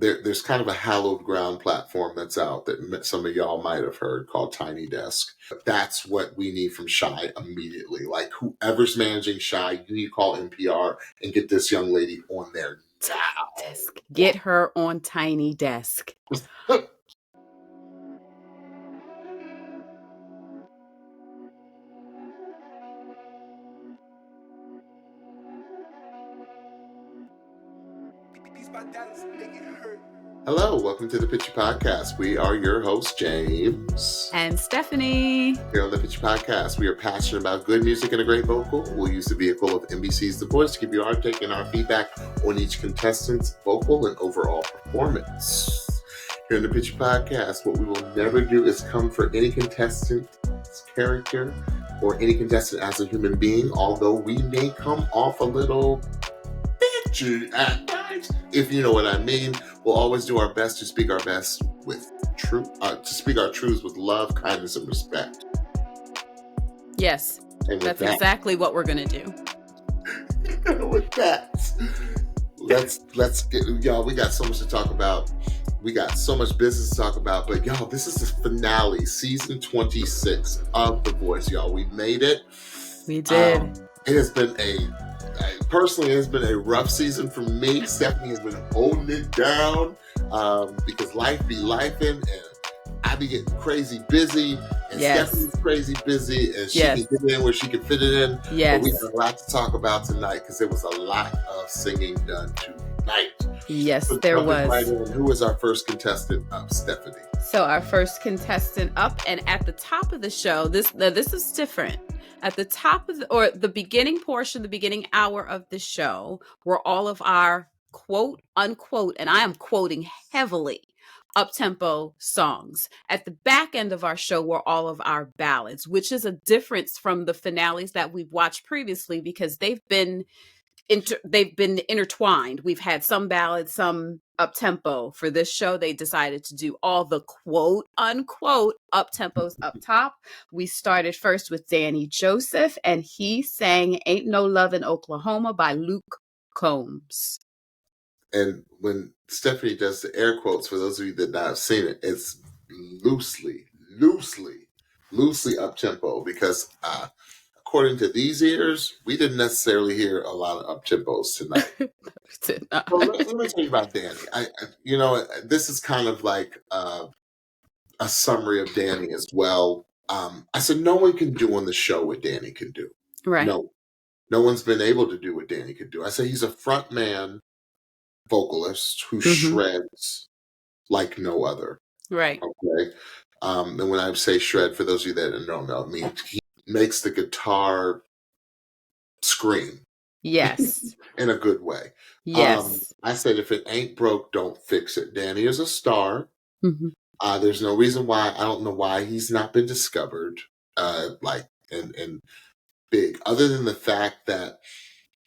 there's kind of a hallowed ground platform that's out that some of y'all might have heard called Tiny Desk. That's what we need from Shye immediately. Like whoever's managing Shye, you need to call NPR and get this young lady on there now. Get her on Tiny Desk. Hello, welcome to the Picture Podcast. We are your hosts, James and Stephanie. Here on the Picture Podcast, we are passionate about good music and a great vocal. We'll use the vehicle of NBC's The Voice to give you our take and our feedback on each contestant's vocal and overall performance. Here on the Picture Podcast, what we will never do is come for any contestant's character or any contestant as a human being, although we may come off a little bitchy at times, if you know what I mean. We'll always do our best to speak our best with truth, to speak our truths with love, kindness, and respect. Yes, that's exactly what we're gonna do. With that, let's get, y'all. We got so much to talk about. We got so much business to talk about. But y'all, this is the finale, season 26 of The Voice. Y'all, we made it. We did. It has been personally, it has been a rough season for me. Stephanie has been holding it down because life be lifing, and I be getting crazy busy, and Stephanie's crazy busy, and she can get it in where she can fit it in. Yes. But we have a lot to talk about tonight because there was a lot of singing done tonight. Yes, there was. Right, who is our first contestant up, Stephanie? So our first contestant up, and at the top of the show, this is different. At the top of the beginning portion, the beginning hour of the show, were all of our quote unquote, and I am quoting heavily, up-tempo songs. At the back end of our show were all of our ballads, which is a difference from the finales that we've watched previously because they've been intertwined. We've had some ballads, some up-tempo. For this show, they decided to do all the quote-unquote up-tempos up top. We started first with Danny Joseph, and he sang Ain't No Love in Oklahoma by Luke Combs. And when Stephanie does the air quotes, for those of you that not have seen it, it's loosely up-tempo because according to these ears, we didn't necessarily hear a lot of up-tempos tonight. Well, let me tell you about Danny. This is kind of like a summary of Danny as well. I said no one can do on the show what Danny can do. Right. No one's been able to do what Danny could do. I say he's a front man vocalist who shreds like no other. Right. Okay. And when I say shred, for those of you that don't know, it means he makes the guitar scream. Yes. In a good way. Yes. I said if it ain't broke, don't fix it. Danny is a star. Mm-hmm. There's no reason why. I don't know why he's not been discovered and big, other than the fact that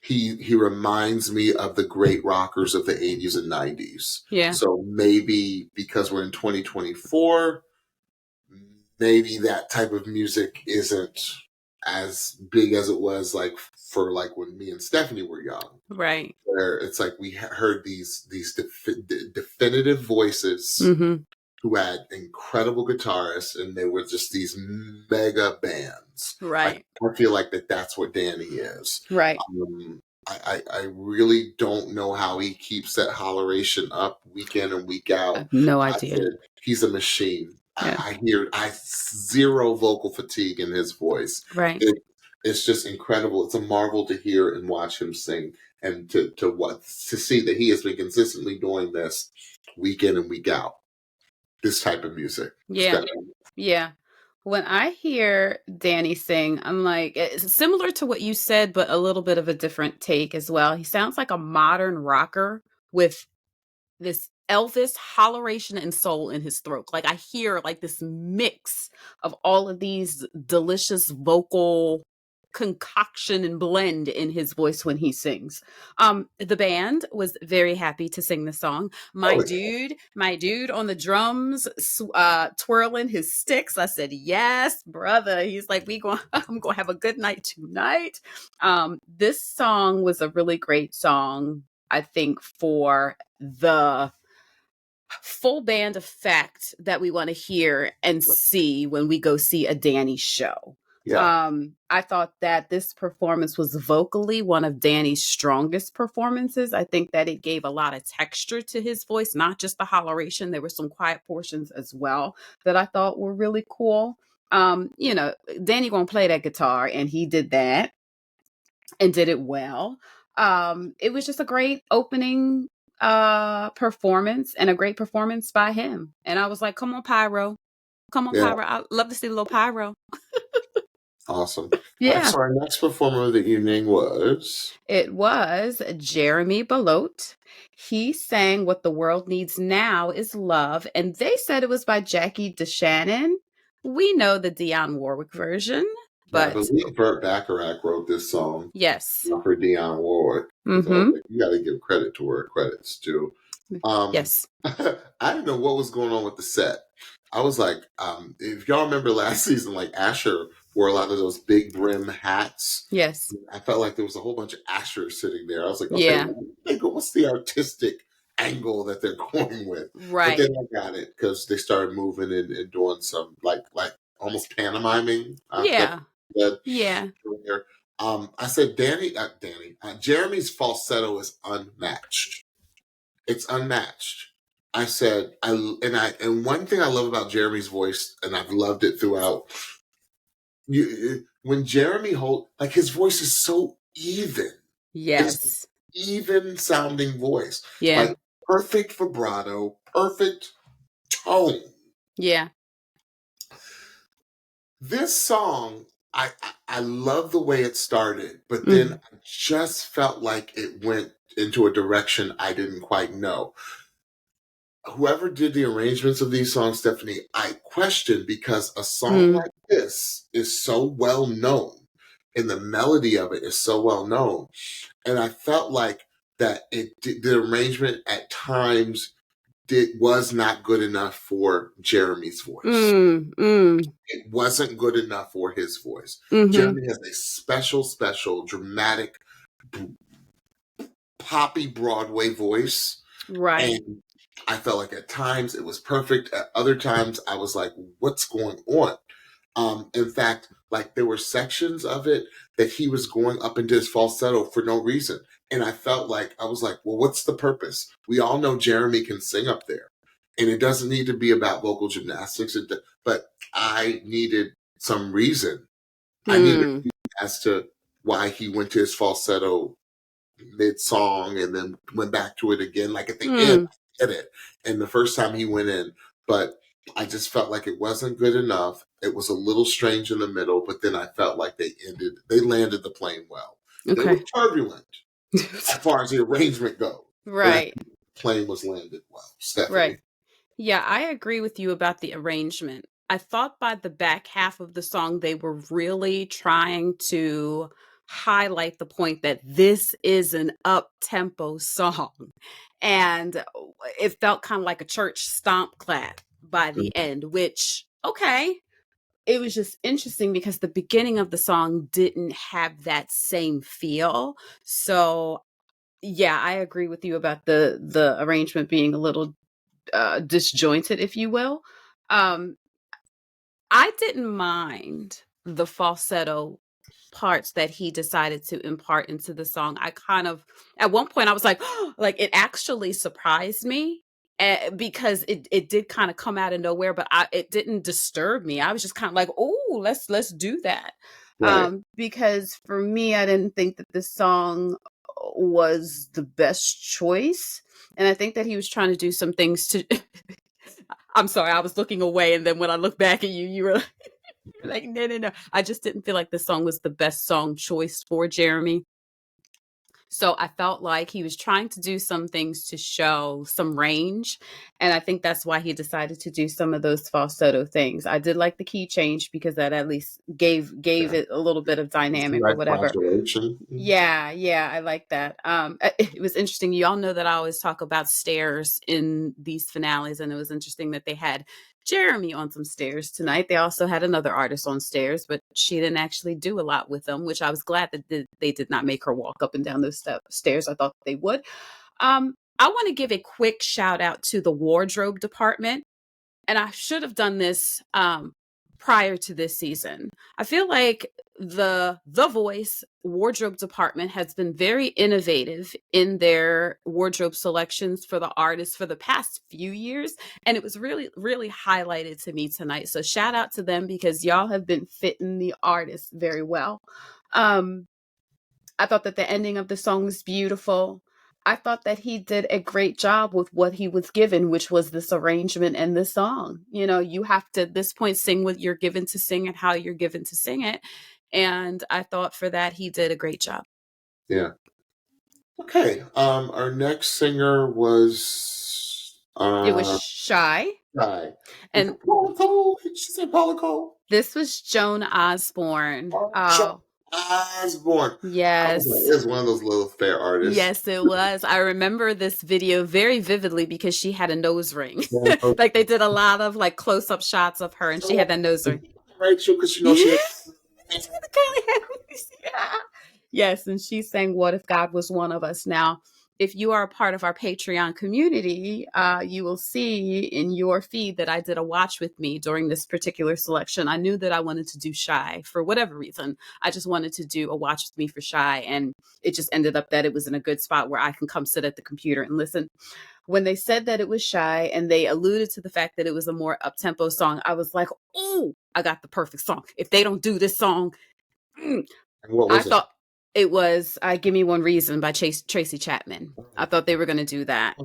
he reminds me of the great rockers of the 80s and 90s. Yeah. So maybe because we're in 2024, maybe that type of music isn't as big as it was for when me and Stephanie were young. Right. Where it's like we heard these definitive voices who had incredible guitarists, and they were just these mega bands. Right. I feel like that's what Danny is. Right. I really don't know how he keeps that holleration up week in and week out. I have no idea. He's a machine. Yeah. I zero vocal fatigue in his voice. Right. It's just incredible. It's a marvel to hear and watch him sing, and to see that he has been consistently doing this week in and week out. This type of music. Yeah. Yeah. When I hear Danny sing, I'm like, it's similar to what you said, but a little bit of a different take as well. He sounds like a modern rocker with this Elvis holleration and soul in his throat. Like I hear like this mix of all of these delicious vocal concoction and blend in his voice when he sings. The band was very happy to sing the song. My dude on the drums, twirling his sticks. I said, yes, brother. He's like, I'm going to have a good night tonight. This song was a really great song, I think, for the full band effect that we want to hear and see when we go see a Danny show. Yeah. I thought that this performance was vocally one of Danny's strongest performances. I think that it gave a lot of texture to his voice, not just the holleration. There were some quiet portions as well that I thought were really cool. You know, Danny gonna play that guitar, and he did that and did it well. It was just a great opening performance and a great performance by him. And I was like, come on, Pyro. Come on, Yeah. Pyro. I love to see a little Pyro. Awesome. All right. Yeah. So our next performer of the evening was. It was Jeremy Belote. He sang What the World Needs Now is Love, and they said it was by Jackie DeShannon. We know the Dionne Warwick version, Yeah, I but believe Burt Bacharach wrote this song yes. for Dionne Warwick. So you got to give credit to where credit's due. Yes. I didn't know what was going on with the set. I was like, if y'all remember last season, like Asher wore a lot of those big brim hats. Yes. I felt like there was a whole bunch of Ashers sitting there. I was like, okay, Yeah. what's the artistic angle that they're going with? Right. But then I got it because they started moving and doing some like almost pantomiming. Yeah. Yeah. I said, Jeremy's falsetto is unmatched. It's unmatched. I said, and one thing I love about Jeremy's voice, and I've loved it throughout. When Jeremy like his voice is so even. Yes. It's even sounding voice. Yeah. Like perfect vibrato, perfect tone. Yeah. This song, I love the way it started, but then I just felt like it went into a direction I didn't quite know. Whoever did the arrangements of these songs, Stephanie, I question, because a song like this is so well known and the melody of it is so well known. And I felt like that the arrangement at times was not good enough for Jeremy's voice. It wasn't good enough for his voice. Jeremy has a special, dramatic, poppy Broadway voice. Right. And I felt like at times it was perfect. At other times I was like, what's going on? In fact, like there were sections of it that he was going up into his falsetto for no reason. And I felt like, I was like, well, what's the purpose? We all know Jeremy can sing up there. And it doesn't need to be about vocal gymnastics. But I needed some reason. I needed a reason as to why he went to his falsetto mid-song and then went back to it again. Like at the end, I get it. And the first time he went in. But I just felt like it wasn't good enough. It was a little strange in the middle, but then I felt like they landed the plane well. Okay. They were turbulent as far as the arrangement goes. Right. The plane was landed well. Stephanie. Right. Yeah, I agree with you about the arrangement. I thought by the back half of the song, they were really trying to highlight the point that this is an up-tempo song. And it felt kind of like a church stomp clap by the end, which, okay. It was just interesting because the beginning of the song didn't have that same feel. So, yeah, I agree with you about the arrangement being a little disjointed, if you will. I didn't mind the falsetto parts that he decided to impart into the song. I kind of, at one point I was like, oh, like it actually surprised me because it did kind of come out of nowhere, but it didn't disturb me. I was just kind of like, oh, let's do that. Right. Because for me, I didn't think that this song was the best choice. And I think that he was trying to do some things to, I'm sorry, I was looking away. And then when I looked back at you, you were like, no. I just didn't feel like the song was the best song choice for Jeremy. So I felt like he was trying to do some things to show some range. And I think that's why he decided to do some of those falsetto things. I did like the key change because that at least gave it a little bit of dynamic or whatever. Yeah, I like that. It was interesting. You all know that I always talk about stairs in these finales, and it was interesting that they had Jeremy on some stairs tonight. They also had another artist on stairs, but she didn't actually do a lot with them, which I was glad that they did not make her walk up and down those stairs. I thought they would. I I want to give a quick shout out to the wardrobe department. And I should have done this prior to this season. I feel like the Voice wardrobe department has been very innovative in their wardrobe selections for the artists for the past few years, and it was really highlighted to me tonight. So shout out to them because y'all have been fitting the artists very well. Um, I thought that the ending of the song was beautiful. I thought that he did a great job with what he was given, which was this arrangement and this song. You know, you have to at this point sing what you're given to sing and how you're given to sing it. And I thought for that he did a great job. Yeah. Okay. Our next singer was It was Shye. Shye. And Paula Cole. She said Paula Cole. This was Joan Osborne. Joan Osborne. Yes. It was one of those little fair artists. Yes, it was. I remember this video very vividly because she had a nose ring. Like they did a lot of like close-up shots of her and she had that nose ring. Rachel, because you know she yeah. Yes, and she sang What If God Was One of Us. Now, if you are a part of our Patreon community, you will see in your feed that I did a watch with me during this particular selection. I knew that I wanted to do Shye for whatever reason. I just wanted to do a watch with me for Shye, and it just ended up that it was in a good spot where I can come sit at the computer and listen. When they said that it was Shye and they alluded to the fact that it was a more up-tempo song, I was like, oh, I got the perfect song. If they don't do this song, what was I thought it was Give Me One Reason by Tracy Chapman. I thought they were going to do that.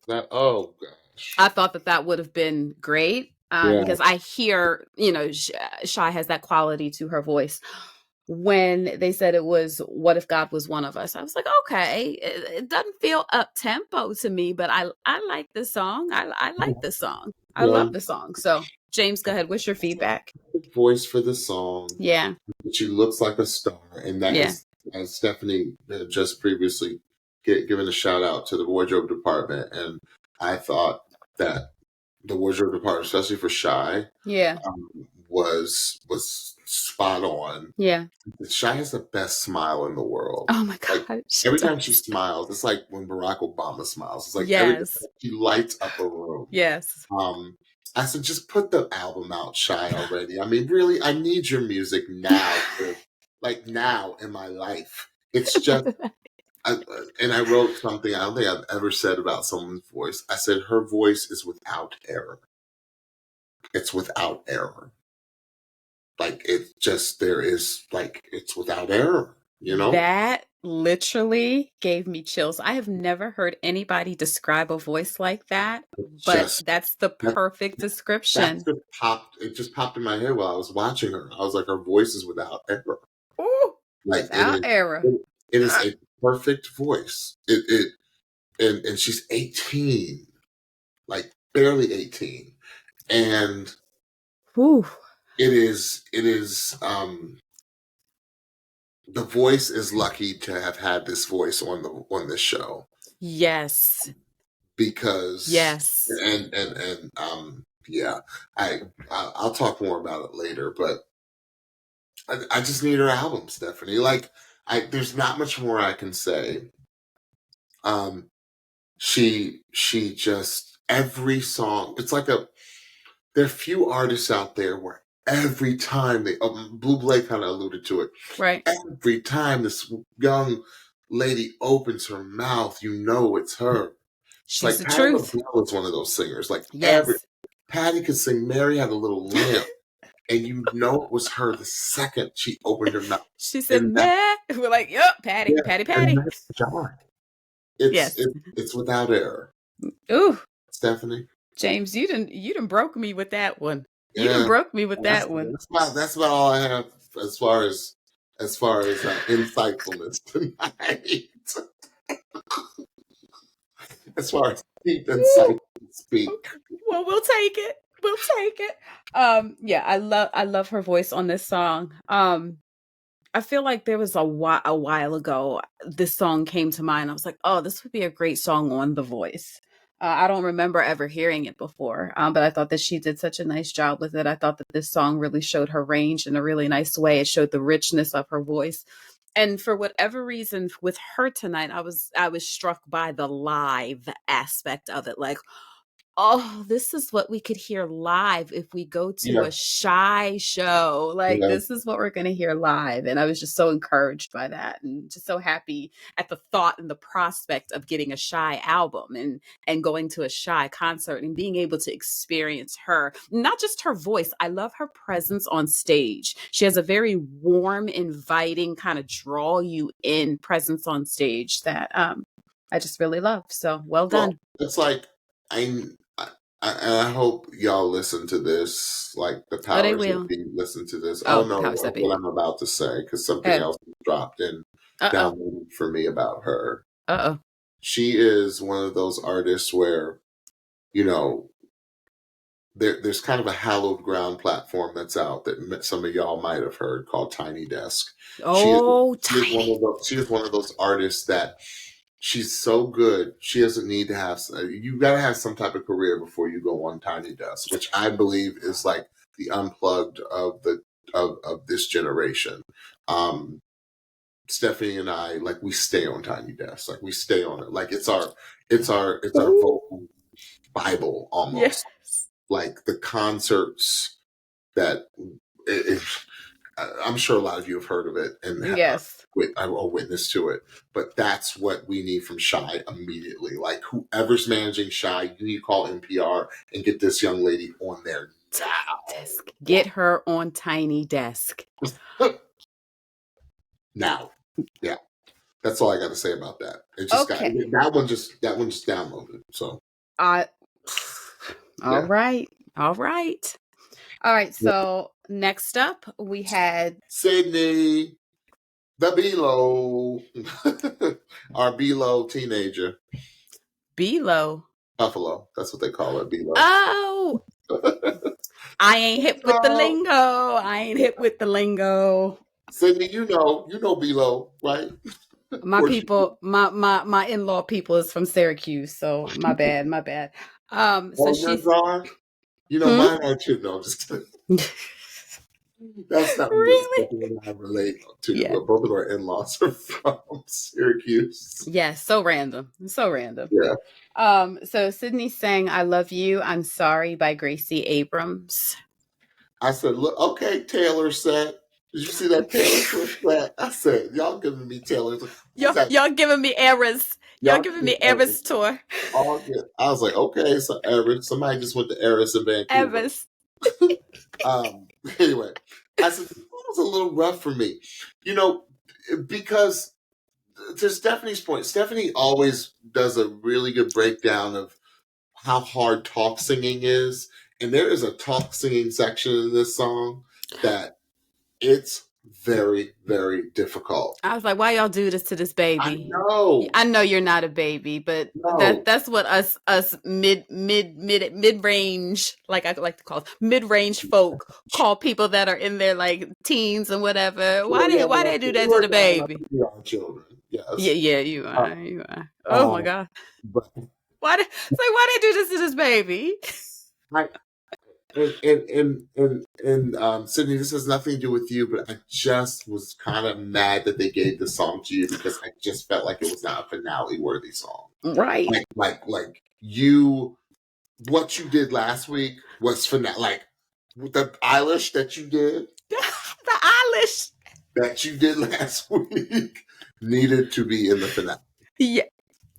Oh, gosh. I thought that would have been great because I hear, you know, Shye has that quality to her voice. When they said it was What If God Was One of Us, I was like, okay, it doesn't feel up-tempo to me, but I like this song. I like this song. I love the song. So, James, go ahead. What's your feedback? Voice for the song. Yeah. She looks like a star. And that is, as Stephanie just previously given a shout out to the wardrobe department. And I thought that the wardrobe department, especially for Shye, was spot on. Yeah. Shye has the best smile in the world. Oh my God. Like, every time she smiles, it's like when Barack Obama smiles. It's like every time she lights up a room. Yes. I said, just put the album out, Shye, already. I mean, really, I need your music now. Like now in my life. It's just, and I wrote something I don't think I've ever said about someone's voice. I said, her voice is without error. It's without error. Like, it's just, it's without error, you know? That literally gave me chills. I have never heard anybody describe a voice like that, but that's the perfect description. It just popped in my head while I was watching her. I was like, her voice is without error. Ooh, like without error. It is a perfect voice. And she's 18, like barely 18. And it is the voice is lucky to have had this voice on this show. Yes. Because I'll talk more about it later, but I just need her album, Stephanie. Like, there's not much more I can say. She just, every song, it's like there are few artists out there where every time Blue Blake kind of alluded to it. Right. Every time this young lady opens her mouth, you know it's her. She's like the Patti truth. LaBelle is one of those singers. Like Patti could sing "Mary Had a Little Lamb," and you know it was her the second she opened her mouth. She said, "Meh." We're like, "Yep, Patti." It's without error. Ooh, Stephanie. James, you done broke me with that one. You done broke me with that one. That's about all I have as far as insightfulness tonight. As far as deep insight speak. Well, we'll take it. We'll take it. I love her voice on this song. I feel like there was a while ago, this song came to mind. I was like, oh, this would be a great song on The Voice. I don't remember ever hearing it before, but I thought that she did such a nice job with it. I thought that this song really showed her range in a really nice way. It showed the richness of her voice. And for whatever reason with her tonight, I was struck by the live aspect of it. Like, oh, this is what we could hear live if we go to Yeah, a Shye show. Like, yeah. this is what we're going to hear live. And I was just so encouraged by that and just so happy at the thought and the prospect of getting a Shye album and going to a Shye concert and being able to experience her, not just her voice. I love her presence on stage. She has a very warm, inviting, kind of draw you in presence on stage that I just really love. So well Well, done. it's like I, I hope y'all listen to this. Like the Oh, they powers that will. be listen to this. Oh Oh, no, powers that be. what I'm about to say because something Oh, else dropped in uh-oh. downloaded for me about her. Uh-oh. She is one of those artists where you know there's kind of a hallowed ground platform that's out that some of y'all might have heard called Tiny Desk. She is Oh, she is one tiny. of those artists that she's so good she doesn't need to have you got to have some type of career before you go on Tiny Desk, which I believe is like the unplugged of the of this generation. Um, Stephanie and I, like, we stay on Tiny Desk, like we stay on it, like it's our Ooh. vocal Bible almost. Yes. Like the concerts that it, I'm sure a lot of you have heard of it and Yes. are witness to it, but that's what we need from Shye immediately. Like whoever's managing Shye, you need to call NPR and get this young lady on there Tiny Desk. Get her on Tiny Desk. now. Now, yeah, that's all I got to say about that. It just got Okay. that one just downloaded. So Uh all yeah, right. All right. All right. So next up we had Sydney, the Below, our Below teenager. Below. Buffalo. That's what they call it, Below. Oh, I ain't hip with the So, lingo. I ain't hip with the lingo. Sydney, you know Below, right? Of My course you do. people, my in-law people is from Syracuse, so my bad, my bad. So Oh, yours she's are? You know, hmm? mine are too. No, just kidding. That's not what Really? Stephanie and I relate to. Yeah. Both of our in-laws are from Syracuse. Yeah, so random. So random. Yeah. So Sydney sang I Love You, I'm Sorry by Gracie Abrams. I said, look, okay, Taylor said. Did you see that Taylor Swift set? I said, y'all giving me Taylor. Who's that? Y'all giving me errors. Y'all Y'all giving give me me Eras tour. all good. I was like, okay, so Eris. Somebody just went to Eris in Vancouver. Eras. Um, anyway, I said it was a little rough for me, you know, because to Stephanie's point, Stephanie always does a really good breakdown of how hard talk singing is, and there is a talk singing section in this song that it's very, very difficult. I was like, why y'all do this to this I baby? know, I know you're not a baby, but no, that's what us mid range, like I like to call it, mid range folk call people that are in their like teens and whatever. we're young Why enough. they do that to We're the young enough baby? to be our children. Yeah, Yes, yeah, you uh, are, you are. Oh my um, god, but why they do this to this baby? I, Sydney, this has nothing to do with you, but I just was kind of mad that they gave the song to you because I just felt like it was not a finale worthy song. Right, Like you, what you did last week was finale. Like the Eilish the eyelash. that you did last week needed to be in the finale, Yeah,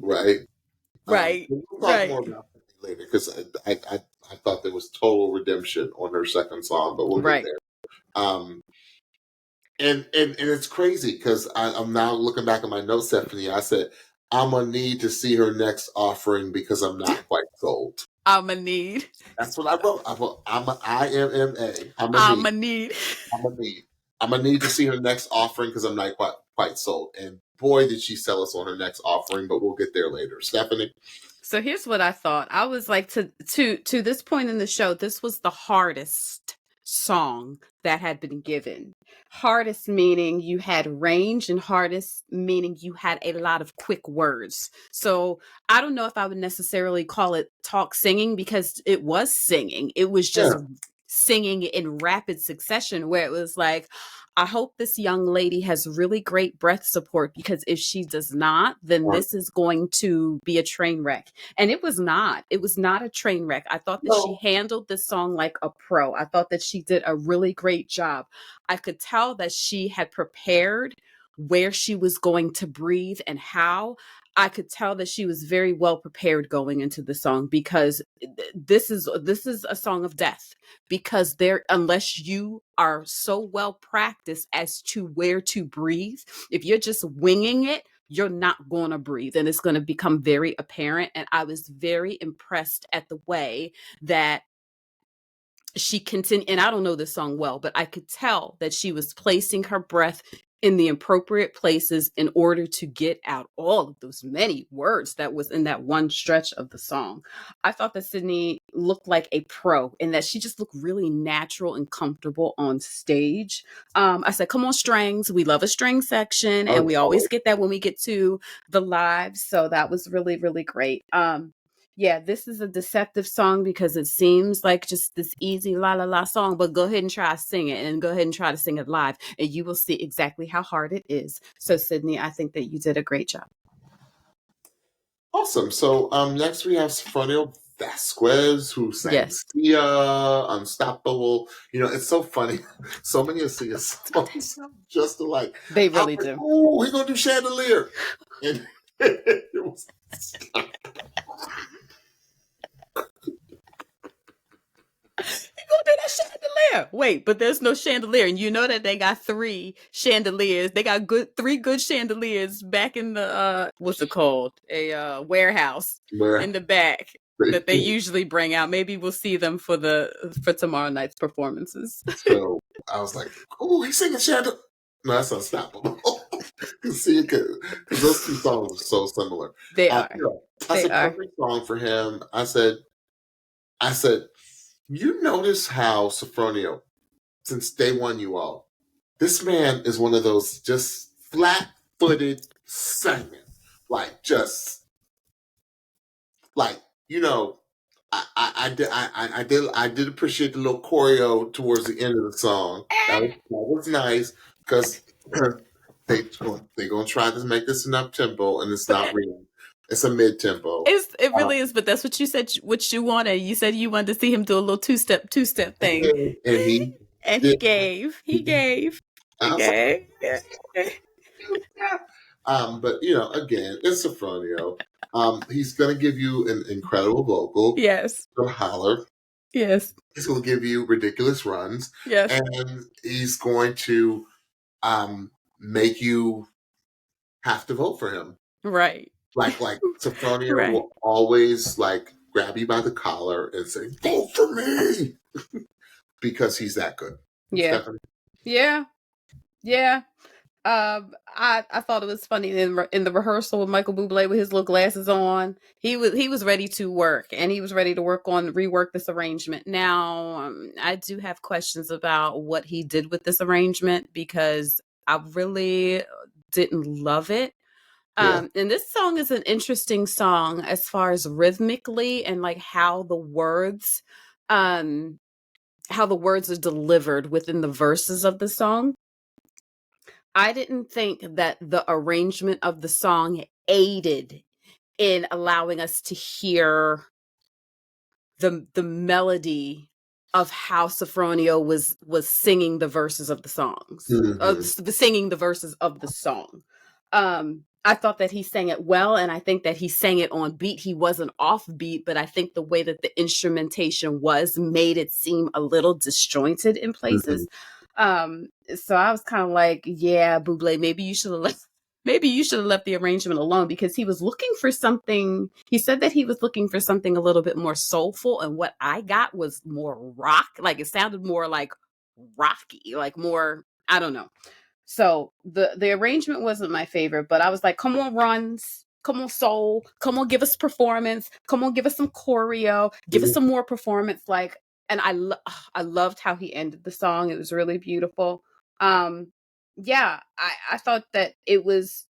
right? right, We'll talk right, more about that later because I thought there was total redemption on her second song, but we'll get right. there. Um, and it's crazy because I'm now looking back at my notes, Stephanie. I said I'm gonna need to see her next offering because I'm not quite sold. I'ma need. That's what I wrote. I'm a IMMA. I'ma need. I'm gonna need. I'm gonna need to see her next offering because I'm not quite sold. And boy, did she sell us on her next offering, but we'll get there later. Stephanie. So here's what I thought. I was like to this point in the show, this was the hardest song that had been given. Hardest meaning you had range and hardest meaning you had a lot of quick words. So I don't know if I would necessarily call it talk singing because it was singing. It was just Yeah. singing in rapid succession, where it was like, I hope this young lady has really great breath support, because if she does not, then Or this is going to be a train wreck. And it was not. It was not a train wreck. I thought that she no, handled this song like a pro. I thought that she did a really great job. I could tell that she had prepared where she was going to breathe and how. I could tell that she was very well prepared going into the song, because this is a song of death, because there, unless you are so well practiced as to where to breathe, if you're just winging it, you're not going to breathe, and it's going to become very apparent. And I was very impressed at the way that she continued, and I don't know this song well, but I could tell that she was placing her breath in the appropriate places in order to get out all of those many words that was in that one stretch of the song. I thought that Sydney looked like a pro, and that she just looked really natural and comfortable on stage. I said, come on, strings. We love a string section, and we always always. get that when we get to the live. So that was really, really great. Yeah, this is a deceptive song, because it seems like just this easy la la la song, but go ahead and try to sing it, and go ahead and try to sing it live, and you will see exactly how hard it is. So, Sydney, I think that you did a great job. Awesome. So next we have Sofronio Vasquez, who sang Yes, Sia, Unstoppable. You know, it's so funny. So many of Sia's songs sound just alike. they I was really like, do. oh, he's gonna do Chandelier. And it was Go do that chandelier. Wait, but there's no chandelier, and you know that they got three chandeliers. They got three good chandeliers back in the what's it called? A warehouse in where the back that they usually bring out. Maybe we'll see them for tomorrow night's performances. so I was like, oh, he's singing Chandelier. No, that's Unstoppable. See, because those two songs are so similar. They are. You know, that's They a are. perfect song for him. I said, you notice how Sofronio, since day one, you all, this man is one of those just flat-footed singers, like just like you know. I did appreciate the little choreo towards the end of the song. That was nice because they gonna try to make this an up tempo, and it's not real. It's a mid tempo. It really is, but that's what you said. What you wanted. You said you wanted to see him do a little two step thing, And he and he did. gave. He gave. He I was like, gave. yeah. But again, it's Sofronio. He's gonna give you an incredible vocal. Yes. He's gonna holler. Yes. He's gonna give you ridiculous runs, Yes. and he's going to make you have to vote for him. Right. Like Sofronio Right. will always like grab you by the collar and say, "Vote for me," because he's that good. Yeah. Stephanie? Yeah. Yeah. I thought it was funny in the rehearsal with Michael Bublé with his little glasses on. He was ready to work, and he was ready to rework this arrangement. Now, I do have questions about what he did with this arrangement, because I really didn't love it. Yeah. And this song is an interesting song as far as rhythmically, and like um how the words are delivered within the verses of the song. I didn't think that the arrangement of the song aided in allowing us to hear the melody of how Sofronio was singing the verses of the songs, Mm-hmm. singing the verses of the song. I thought that he sang it well, and I think that he sang it on beat. He wasn't off beat, but I think the way that the instrumentation was made it seem a little disjointed in Mm-hmm. places. So I was kind of like, yeah, Buble, maybe you should have left the arrangement alone, because he was looking for something. He said that he was looking for something a little bit more soulful, and what I got was more rock. Like, it sounded more like rocky, like more, I don't know. So the arrangement wasn't my favorite, but I was like, come on, runs. Come on, soul. Come on, give us performance. Come on, give us some choreo. Give us some more performance. Like, and I loved how he ended the song. It was really beautiful. Yeah, I thought that it was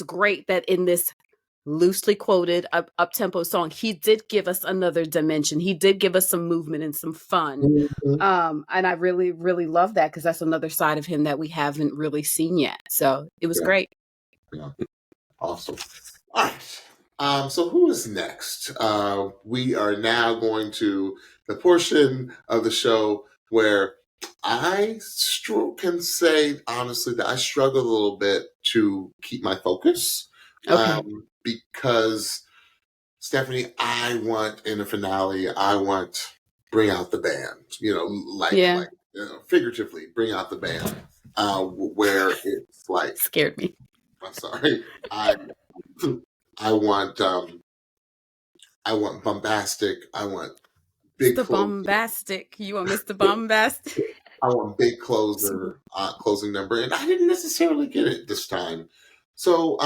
great that in this loosely quoted up-tempo song, he did give us another dimension. He did give us some movement and some fun. Mhm. And I really, really love that because that's another side of him that we haven't really seen yet. So it was Yeah, great. yeah, awesome. All right. So who is next? We are now going to the portion of the show where can say honestly that I struggle a little bit to keep my focus Okay. because Stephanie, I want in the finale, I want bring out the band. Yeah. Figuratively bring out the band. Where it's like, Scared me. I'm sorry, I want I want bombastic. I want big Mr. closing. Bombastic. You are Mr. Bombastic. I want big closing number, and I didn't necessarily get it this time. So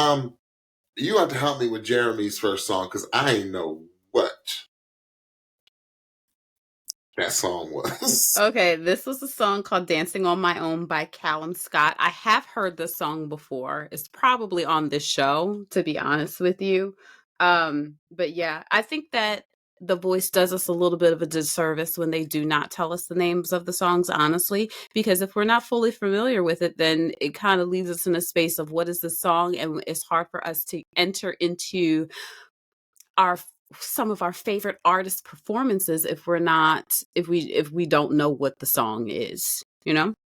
you have to help me with Jeremy's first song because I didn't know what that song was. Okay, this was a song called Dancing on My Own by Callum Scott. I have heard this song before. It's probably on this show, to be honest with you. But yeah, I think that The Voice does us a little bit of a disservice when they do not tell us the names of the songs, honestly, because if we're not fully familiar with it, then it kind of leaves us in a space of what is the song, and it's hard for us to enter into our some of our favorite artist performances if we don't know what the song is,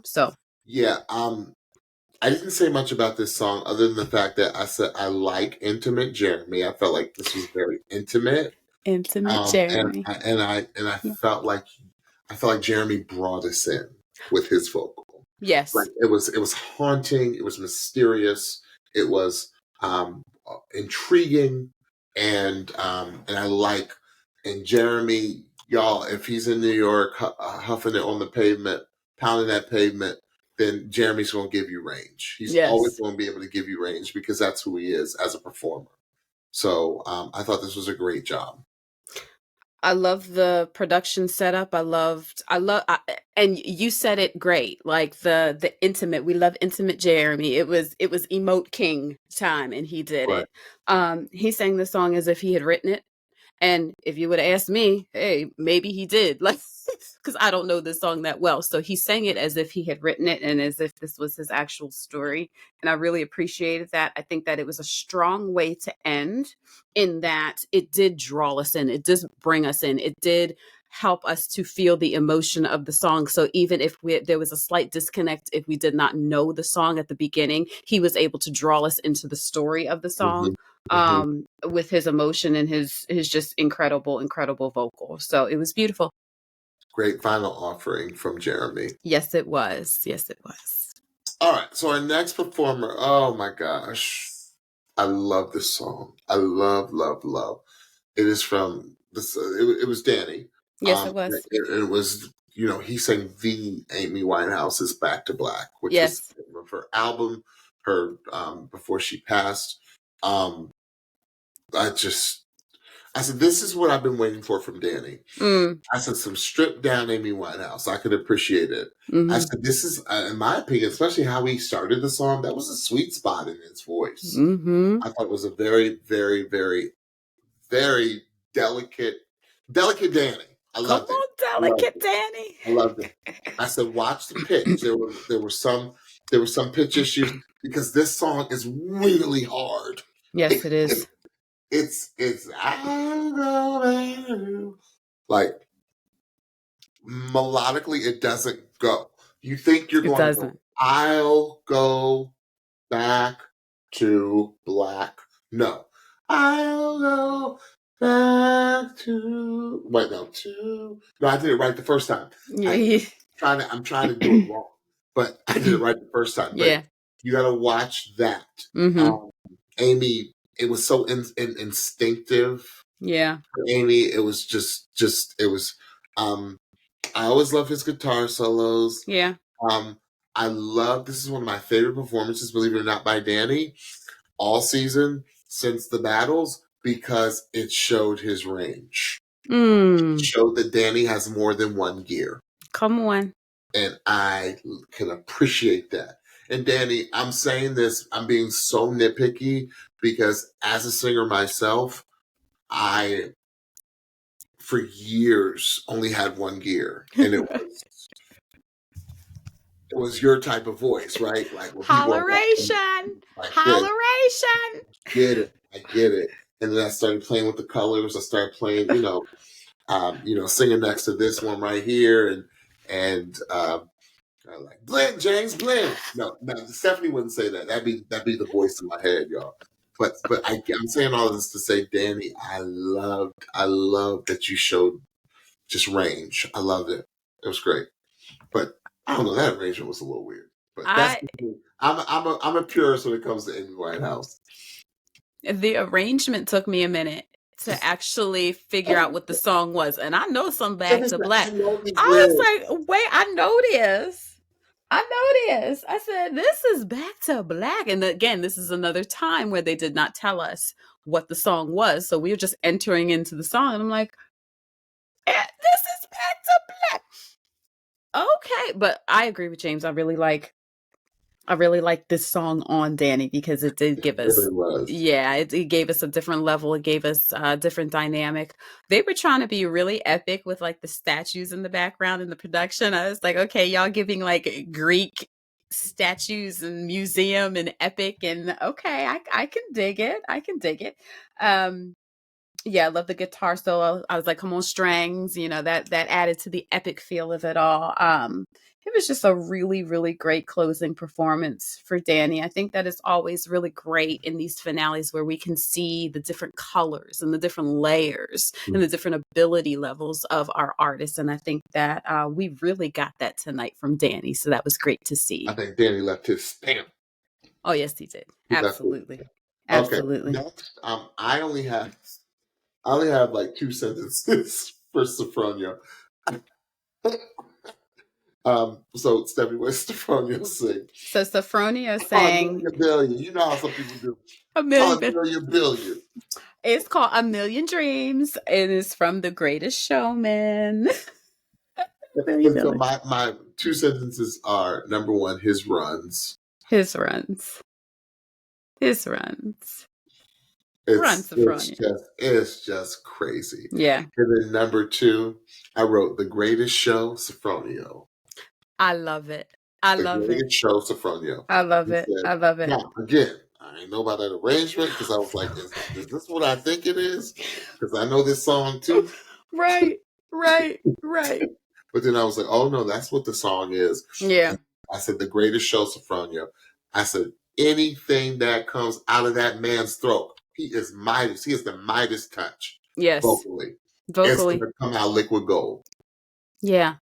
so Yeah, I didn't say much about this song other than the fact that I said I like intimate Jeremy. I felt like this was very intimate. intimate And Jeremy. I Yeah. felt like Jeremy brought us in with his vocal. Like Yes. it was haunting, it was mysterious, it was intriguing, and I like and Jeremy, y'all, if he's in New York huffing it on the pavement, pounding that pavement, then Jeremy's going to give you range. He's always Yes. going to be able to give you range because that's who he is as a performer. So I thought this was a great job. I love the production setup. And you said it great. Like the intimate. We love intimate Jeremy. It was emote king time, and he did Right. it. He sang the song as if he had written it. And if you would have asked me, hey, maybe he did, like, because I don't know this song that well. So he sang it as if he had written it and as if this was his actual story. And I really appreciated that. I think that it was a strong way to end, in that it did draw us in, it did bring us in, it did help us to feel the emotion of the song. So even if there was a slight disconnect, if we did not know the song at the beginning, he was able to draw us into the story of the Hmm. song, Hmm. with his emotion and his just incredible vocal. So it was beautiful. Great final offering from Jeremy. Yes, it was. Yes, it was. All right, so our next performer, oh my gosh. I love this song. I love, love, love. It is from this. It was Danny. Yes, it was. It was he sang the Amy Winehouse's "Back to Black," which was Yes. the name of her album, her before she passed. Um, I just I said this is what I've been waiting for from Danny. Mm. I said some stripped down Amy Winehouse. I could appreciate it. I Mm-hmm. said this is, in my opinion, especially how he started the song. That was a sweet spot in his voice. Mm-hmm. I thought it was a very, very, very, very delicate Danny. I Come loved it. on, I loved delicate it. Danny. I loved it. I said, watch the pitch. There were some pitch issues because this song is really hard. Yes, it is. It's I go there. Like melodically, it doesn't go. You think you're It going to go, doesn't. I'll go back to black. No. I'll go back to wait, no, I did it right the first time. I Yeah. I'm trying to do it wrong. But I did it right the first time. But Yeah. you gotta watch that. Mm-hmm. Amy, it was so instinctive Yeah. for Amy. It was just it was um I always love his guitar solos. Yeah. Um, this is one of my favorite performances, believe it or not, by Danny all season since the battles because it showed his range. It Mm. showed that Danny has more than one gear. Come on. And I can appreciate that. And Danny, I'm saying this, I'm being so nitpicky because as a singer myself, I for years only had one gear, and it was your type of voice, right? Like when people are walking Holleration, like this, holleration. I get it. And then I started playing with the colors. I started playing, singing next to this one right here, and like blend, James, blend. No, Stephanie wouldn't say that. That'd be the voice in my head, y'all. But I'm saying all this to say, Danny, I loved that you showed just range. I loved it. It was great. But I don't know, that arrangement was a little weird. But that's I I'm a purist when it comes to Amy Winehouse. The arrangement took me a minute to actually figure out what the song was, and I know some Back to I Black. know these I lyrics. was like, wait, I know this. I know this. I said, this is Back to Black. And again, this is another time where they did not tell us what the song was. So we were just entering into the song. And I'm like, this is Back to Black. Okay. But I agree with James. I really like this song on Danny because it did give It us, really was. yeah, it gave us a different level. It gave us a different dynamic. They were trying to be really epic with like the statues in the background in the production. I was like, okay, y'all giving like Greek statues and museum and epic, and okay, I can dig it. I can dig it. Um, yeah, I love the guitar solo. I was like, come on, strings, that added to the epic feel of it all. It was just a really, really great closing performance for Danny. I think that is always really great in these finales where we can see the different colors and the different layers and the different ability levels of our artists. And I think that we really got that tonight from Danny. So that was great to I see. think Danny left his stamp. Oh, yes, he did. He left his Absolutely. stamp. Okay. Absolutely. Next, I only have like two sentences for Sofronio. So Stephanie, what's Sofronio sing? So Sofronio Oh, a sang million billion. You know how some people do. a Oh, million. a million billion. It's called A Million Dreams. It is from The Greatest Showman. Million And so Billion. my two sentences are number one, his runs. His runs. His runs. Run, It's it's Sophronia. just it's just crazy. Yeah. And then number two, I wrote the greatest show, Sofronio. I love it. I The love it. greatest show, Sofronio. I love He it. said, I love it. now again, I didn't know about that arrangement because I was like, is this what I think it is? Because I know this song too. Right. Right. Right. But then I was like, oh no, that's what the song is. Yeah. I said, the greatest show, Sofronio. I said, anything that comes out of that man's throat, he is Midas. He is the Midas touch Yes. vocally. It's going Vocally. to come out liquid gold. Yeah.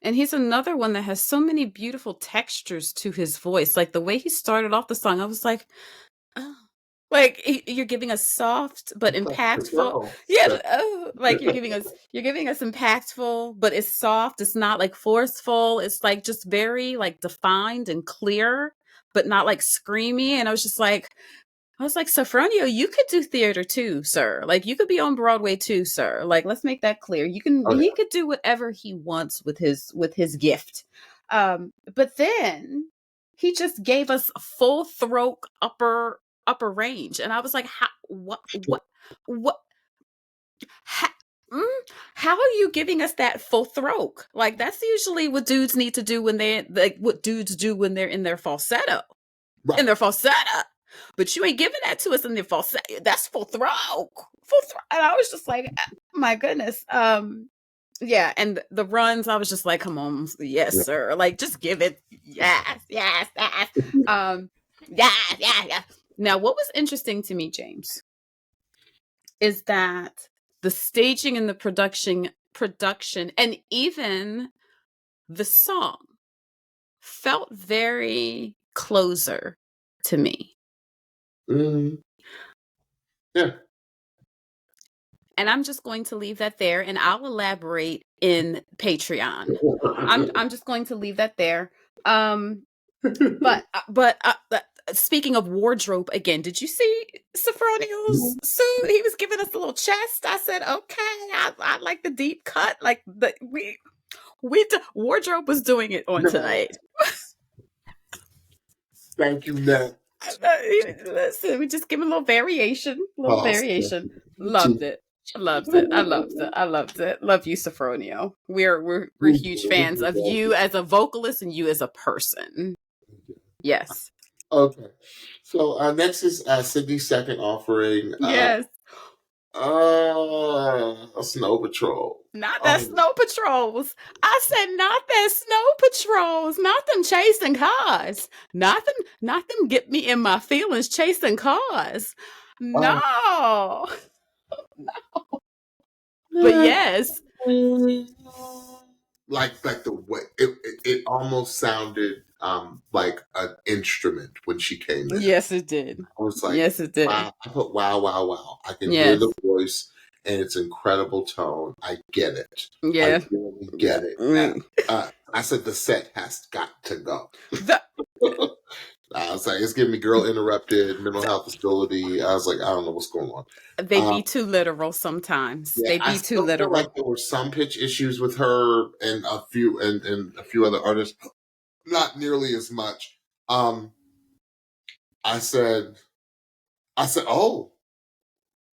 And he's another one that has so many beautiful textures to his voice. Like the way he started off the song, I was like, oh. Like you're giving us soft but impactful. Girl. Yeah, like you're giving us impactful, but it's soft. It's not like forceful. It's like just very like defined and clear, but not like screamy. And I was like, Sofronio, you could do theater too, sir. Like you could be on Broadway too, sir. Like let's make that clear. Oh, He yeah. could do whatever he wants with his gift. But then he just gave us full throat upper range, and I was like, what how, how are you giving us that full throat? Like that's usually what dudes need to do when they like what dudes do when they're in their falsetto Right. in their falsetto. But you ain't giving that to us in the falsetto. That's full throat. Full throat. And I was just like, my goodness. Yeah, and the runs, I was just like, come on, yes, Yeah. sir. Like, just give it. Yes, yes, yes. Yeah. Now, what was interesting to me, James, is that the staging and the production, and even the song felt very closer to me. Mm-hmm. Yeah. And I'm just going to leave that there, and I'll elaborate in Patreon. I'm just going to leave that there. But speaking of wardrobe again, did you see Sofronio's suit? He was giving us a little chest. I said, okay, I like the deep cut. Like wardrobe was doing it on tonight. Thank you, Nat. Listen, we just give a little variation. A little Oh, variation. Loved it. Loved it. I loved it. I loved it. Love you, Sofronio. We're huge fans of you as a vocalist and you as a person. Yes. Okay. So next is Sydney's second offering. Yes. Snow Patrol. Not that snow patrols. I said not that snow patrols. Not them chasing cars. Nothing get me in my feelings chasing cars. No. But yes. Like the way it almost sounded like an instrument when she came in. Yes, it did. I was like, Yes, it did. wow, I put wow, wow, wow. I can hear Yes. the voice and its incredible tone. I get it. Yeah. I really get it. I said the set has got to go. I was like, it's giving me girl interrupted, mental health facility. I was like, I don't know what's going on. They be too literal sometimes. Yeah, They be I too still literal. feel like there were some pitch issues with her and a few other artists. Not nearly as much. I said, oh,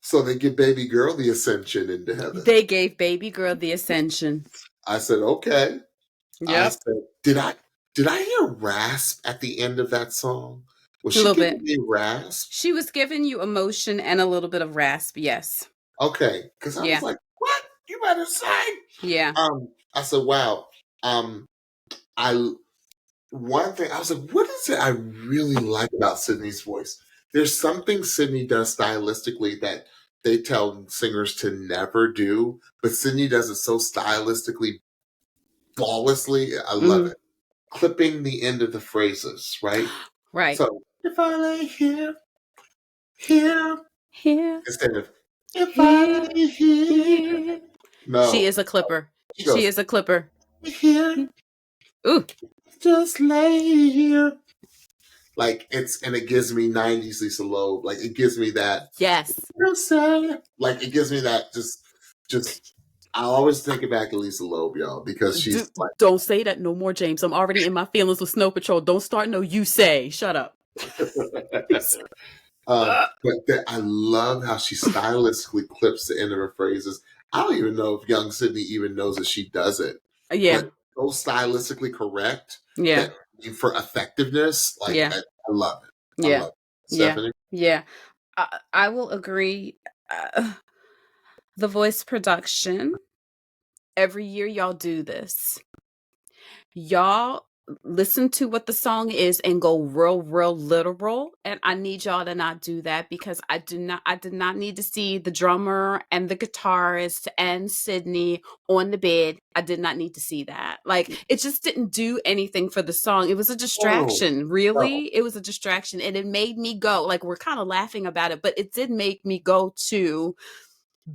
so they give baby girl the ascension into heaven. They gave baby girl the ascension. I said, okay. Yeah. I said, did I hear rasp at the end of that song? Was she giving me rasp? She was giving you emotion and a little bit of rasp, yes. Okay, because I was like, what? You better sing. Yeah. I said, wow. One thing I was like, what is it I really like about Sydney's voice? There's something Sydney does stylistically that they tell singers to never do, but Sydney does it so stylistically, flawlessly. I love it. Clipping the end of the phrases, right? Right. So if I lay here, instead of if I lay here. No. She is a clipper. She is a clipper. Here. Ooh. Just lay here. Like it gives me 90s Lisa Loeb. Like it gives me that. Yes. Like it gives me that just I always think it back to Lisa Loeb, y'all, because she's like, don't say that no more, James. I'm already in my feelings with Snow Patrol. Don't start no you say. Shut up. But I love how she stylistically clips the end of her phrases. I don't even know if young Sydney even knows that she does it. Yeah. But so stylistically correct. Yeah. For effectiveness, like I love it. Yeah. I love it. Stephanie? Yeah. I will agree. The voice production, every year y'all do this. Y'all listen to what the song is and go real literal, and I need y'all to not do that because I did not need to see the drummer and the guitarist and Sydney on the bed. I did not need to see that. Like it just didn't do anything for the song. It was a distraction. Really. It was a distraction, and it made me go, like, we're kind of laughing about it, but it did make me go to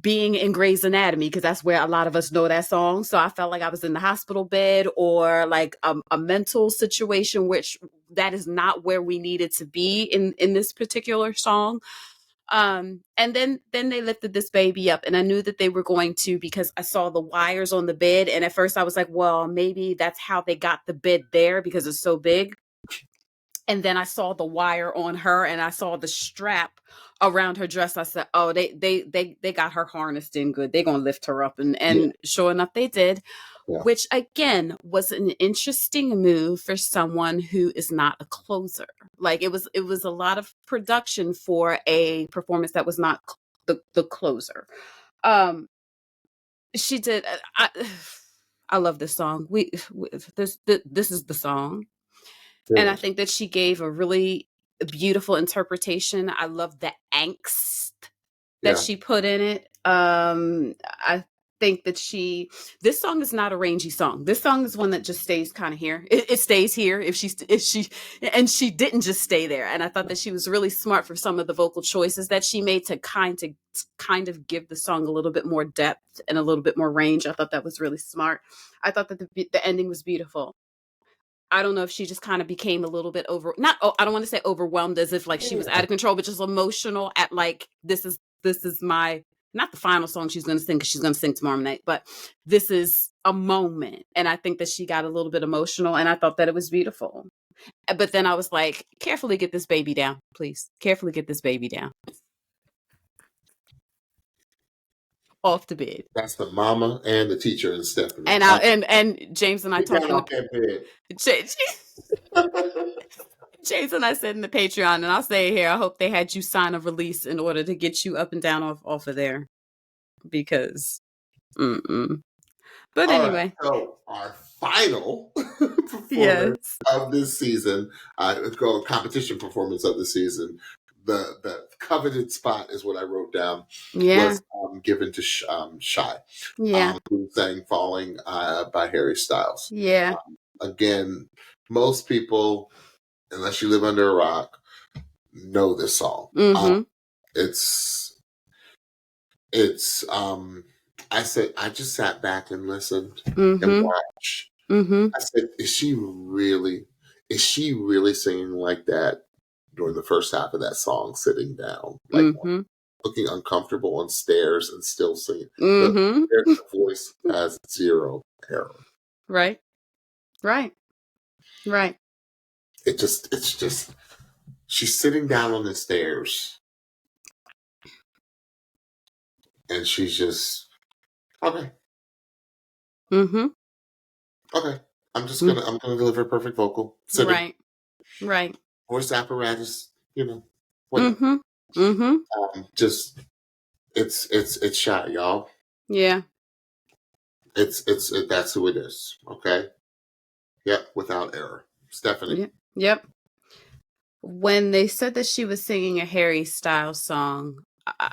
being in Grey's Anatomy, because that's where a lot of us know that song. So I felt like I was in the hospital bed or like a mental situation, which that is not where we needed to be in this particular song. And then they lifted this baby up, and I knew that they were going to, because I saw the wires on the bed. And at first I was like, well, maybe that's how they got the bed there because it's so big. And then I saw the wire on her, and I saw the strap around her dress. I said, oh, they got her harnessed in good. They're going to lift her up. And sure enough, they did, which again was an interesting move for someone who is not a closer. Like it was a lot of production for a performance that was not the closer. She did. I love this song. This is the song. And I think that she gave a really beautiful interpretation. I love the angst that she put in it. I think that this song is not a rangy song. This song is one that just stays kind of here. It stays here and she didn't just stay there. And I thought that she was really smart for some of the vocal choices that she made to kind of give the song a little bit more depth and a little bit more range. I thought that was really smart. I thought that the ending was beautiful. I don't know if she just kind of became a little bit I don't want to say overwhelmed as if like she was out of control, but just emotional at like, this is my, not the final song she's going to sing, because she's going to sing tomorrow night, but this is a moment. And I think that she got a little bit emotional, and I thought that it was beautiful. But then I was like, carefully get this baby down, please. Carefully get this baby down. Off the bed. That's the mama and the teacher and Stephanie. And James and I Get talked down in off that bed. James and I said in the Patreon, and I'll say it here, I hope they had you sign a release in order to get you up and down off of there. Because, But All anyway. right, so our final performance of this season, competition performance of the season, the coveted spot is what I wrote down. Was given to Shye. Who sang "Falling" by Harry Styles. Again, most people, unless you live under a rock, know this song. I just sat back and listened and watched. I said, is she really singing like that during the first half of that song, sitting down, like looking uncomfortable on stairs and still singing? The voice has zero error. Right. It's just, she's sitting down on the stairs and she's just, okay. Okay. I'm gonna deliver a perfect vocal. Sitting. Right. Voice apparatus, whatever. Just it's Shye, y'all. Yeah. That's who it is. Okay. Yep, without error. Stephanie. Yep. When they said that she was singing a Harry Styles song, I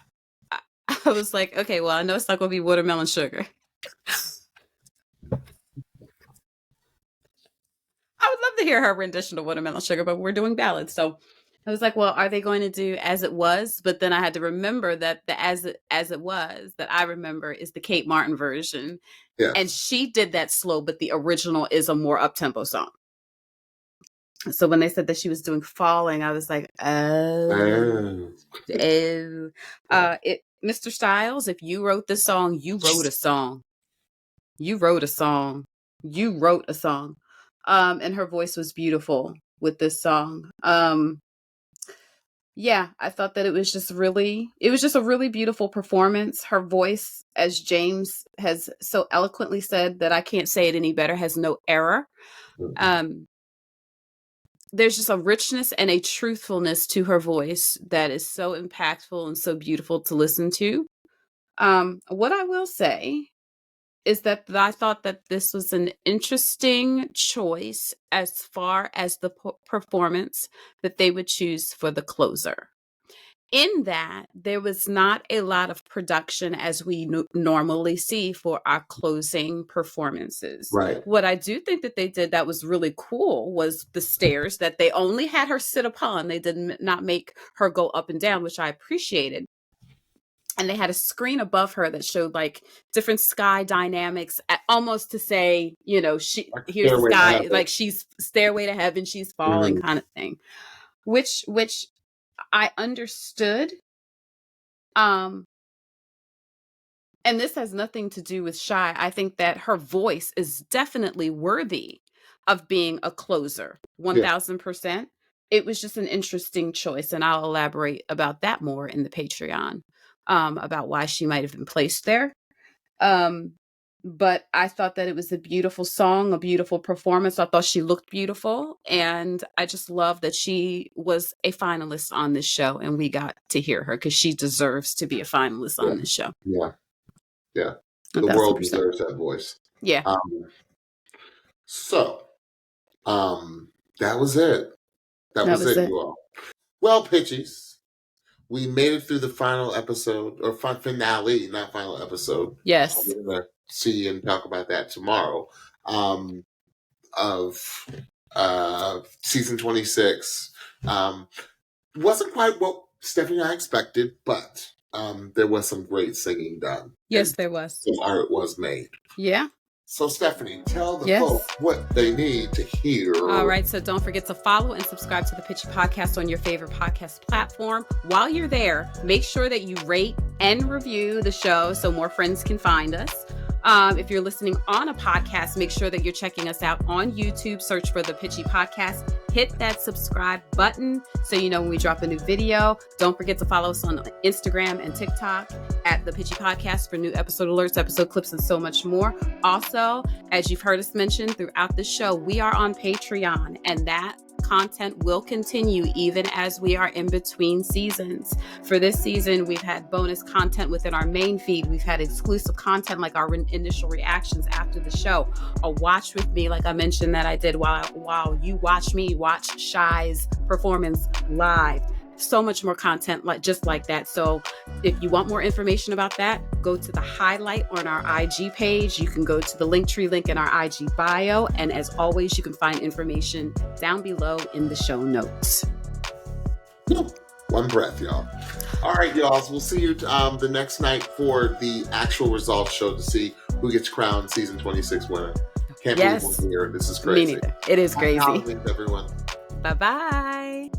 was like, okay, well, I know it's not gonna be Watermelon Sugar. I would love to hear her rendition of Watermelon Sugar, but we're doing ballads. So I was like, well, are they going to do As It Was? But then I had to remember that the As It Was that I remember is the Kate Martin version. Yeah. And she did that slow, but the original is a more up-tempo song. So when they said that she was doing Falling, I was like, Mr. Styles, if you wrote this song, you wrote a song. And her voice was beautiful with this song. I thought that it was just a really beautiful performance. Her voice, as James has so eloquently said that I can't say it any better, has no error. There's just a richness and a truthfulness to her voice that is so impactful and so beautiful to listen to. What I will say is that I thought that this was an interesting choice as far as the performance that they would choose for the closer. In that, there was not a lot of production as we normally see for our closing performances. Right. What I do think that they did that was really cool was the stairs that they only had her sit upon. They did not make her go up and down, which I appreciated. And they had a screen above her that showed like different sky dynamics, almost to say, here's the sky, like she's Stairway to Heaven, she's falling kind of thing, which I understood. And this has nothing to do with Shye. I think that her voice is definitely worthy of being a closer, 1000%. It was just an interesting choice, and I'll elaborate about that more in the Patreon. About why she might have been placed there. But I thought that it was a beautiful song, a beautiful performance. I thought she looked beautiful. And I just love that she was a finalist on this show and we got to hear her because she deserves to be a finalist on this show. Yeah. The world deserves that voice. Yeah. So that was it. That was it, you all. Well, Pitchies. We made it through the final episode, or finale, not final episode. Yes. We're going to see and talk about that tomorrow, of season 26. Wasn't quite what Stephanie and I expected, but there was some great singing done. Yes, there was. Some art was made. Yeah. So, Stephanie, tell the folks what they need to hear. All right. So don't forget to follow and subscribe to the Pitchy Podcast on your favorite podcast platform. While you're there, make sure that you rate and review the show so more friends can find us. If you're listening on a podcast, make sure that you're checking us out on YouTube. Search for the Pitchy Podcast. Hit that subscribe button so you know when we drop a new video. Don't forget to follow us on Instagram and TikTok at the Pitchy Podcast for new episode alerts, episode clips, and so much more. Also, as you've heard us mention throughout the show, we are on Patreon, and that content will continue even as we are in between seasons. For this season, we've had bonus content within our main feed. We've had exclusive content like our initial reactions after the show. A watch with me, like I mentioned that I did while you watch me watch Shye's performance live. So much more content just like that. So if you want more information about that, go to the highlight on our IG page. You can go to the Linktree link in our IG bio. And as always, you can find information down below in the show notes. One breath, y'all. All right, y'all. So we'll see you the next night for the actual results show to see who gets crowned season 26 winner. Can't believe we're here. This is crazy. Me neither. It is crazy. Happy Halloween, everyone. Bye-bye.